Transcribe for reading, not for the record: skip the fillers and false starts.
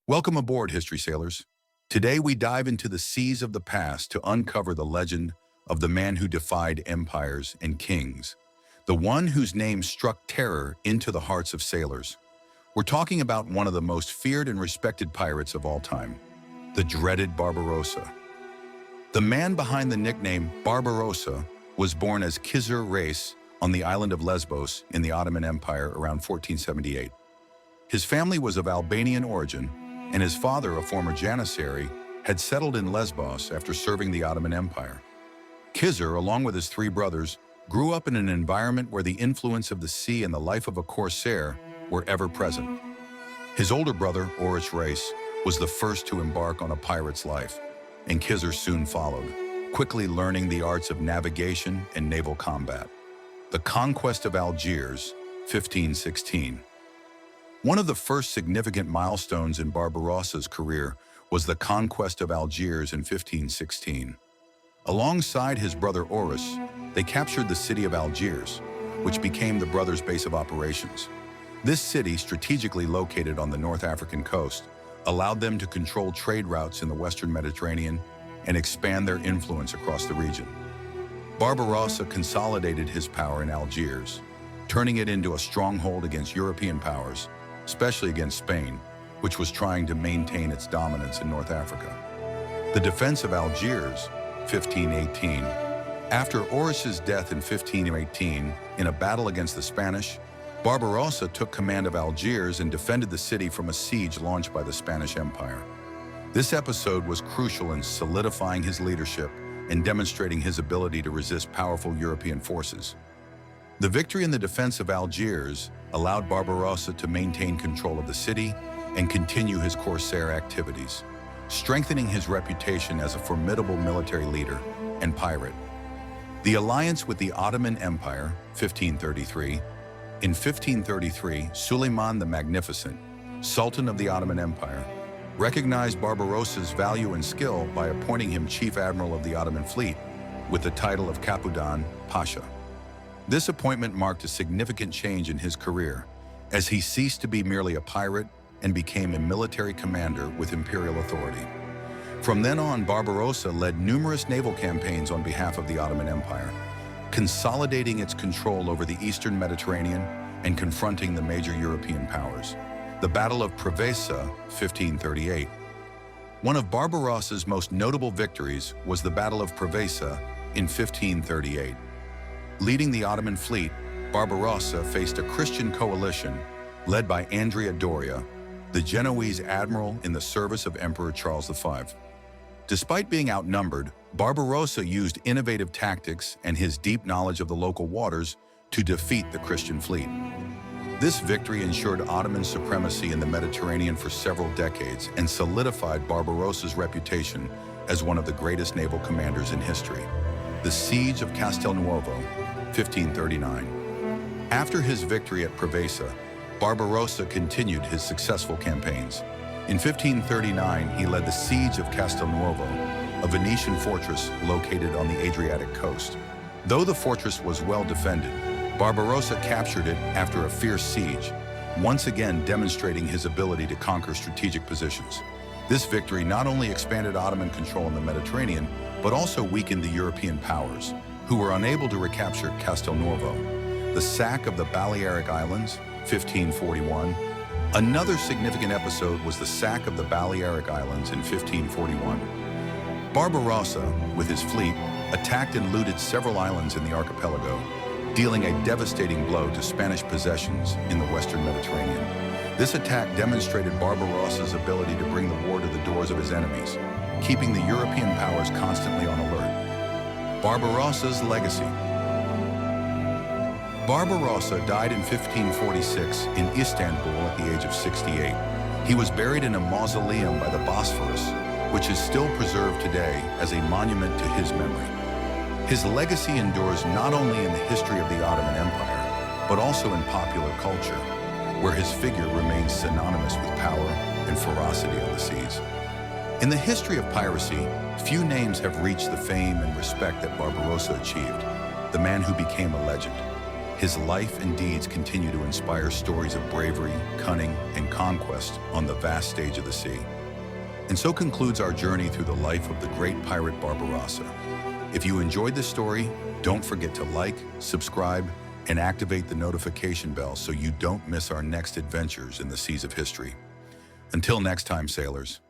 Welcome aboard, History Sailors. Today we dive into the seas of the past to uncover the legend of the man who defied empires and kings, the one whose name struck terror into the hearts of sailors. We're talking about one of the most feared and respected pirates of all time, the dreaded Barbarossa. The man behind the nickname Barbarossa was born as Corsair race on the island of Lesbos in the Ottoman Empire around 1478. His family was of Albanian origin, and his father, a former janissary, had settled in Lesbos after serving the Ottoman Empire. Corsair, along with his three brothers, grew up in an environment where the influence of the sea and the life of a Corsair were ever present. His older brother, Oris Race, was the first to embark on a pirate's life, and Corsair soon followed, quickly learning the arts of navigation and naval combat. The conquest of Algiers, 1516. One of the first significant milestones in Barbarossa's career was the conquest of Algiers in 1516. Alongside his brother Oris, they captured the city of Algiers, which became the brothers' base of operations. This city, strategically located on the North African coast, allowed them to control trade routes in the Western Mediterranean and expand their influence across the region. Barbarossa consolidated his power in Algiers, turning it into a stronghold against European powers, especially against Spain, which was trying to maintain its dominance in North Africa. The defense of Algiers, 1518. After Oris's death in 1518, in a battle against the Spanish, Barbarossa took command of Algiers and defended the city from a siege launched by the Spanish Empire. This episode was crucial in solidifying his leadership and demonstrating his ability to resist powerful European forces. The victory in the defense of Algiers allowed Barbarossa to maintain control of the city and continue his Corsair activities, strengthening his reputation as a formidable military leader and pirate. The alliance with the Ottoman Empire, 1533. In 1533, Suleiman the Magnificent, Sultan of the Ottoman Empire, recognized Barbarossa's value and skill by appointing him Chief Admiral of the Ottoman fleet with the title of Capudan Pasha. This appointment marked a significant change in his career, as he ceased to be merely a pirate and became a military commander with imperial authority. From then on, Barbarossa led numerous naval campaigns on behalf of the Ottoman Empire, consolidating its control over the Eastern Mediterranean and confronting the major European powers. The Battle of Preveza, 1538. One of Barbarossa's most notable victories was the Battle of Preveza in 1538. Leading the Ottoman fleet, Barbarossa faced a Christian coalition led by Andrea Doria, the Genoese admiral in the service of Emperor Charles V. Despite being outnumbered, Barbarossa used innovative tactics and his deep knowledge of the local waters to defeat the Christian fleet. This victory ensured Ottoman supremacy in the Mediterranean for several decades and solidified Barbarossa's reputation as one of the greatest naval commanders in history. The Siege of Castelnuovo, 1539. After his victory at Preveza, Barbarossa continued his successful campaigns. In 1539, he led the Siege of Castelnuovo, a Venetian fortress located on the Adriatic coast. Though the fortress was well defended, Barbarossa captured it after a fierce siege, once again demonstrating his ability to conquer strategic positions. This victory not only expanded Ottoman control in the Mediterranean, but also weakened the European powers, who were unable to recapture Castelnuovo. The sack of the Balearic Islands, 1541. Another significant episode was the sack of the Balearic Islands in 1541. Barbarossa, with his fleet, attacked and looted several islands in the archipelago, dealing a devastating blow to Spanish possessions in the Western Mediterranean. This attack demonstrated Barbarossa's ability to bring the war to the doors of his enemies, keeping the European powers constantly on alert. Barbarossa's legacy. Barbarossa died in 1546 in Istanbul at the age of 68. He was buried in a mausoleum by the Bosphorus, which is still preserved today as a monument to his memory. His legacy endures not only in the history of the Ottoman Empire, but also in popular culture, where his figure remains synonymous with power and ferocity on the seas. In the history of piracy, few names have reached the fame and respect that Barbarossa achieved, the man who became a legend. His life and deeds continue to inspire stories of bravery, cunning, and conquest on the vast stage of the sea. And so concludes our journey through the life of the great pirate Barbarossa. If you enjoyed this story, don't forget to like, subscribe, and activate the notification bell so you don't miss our next adventures in the seas of history. Until next time, sailors.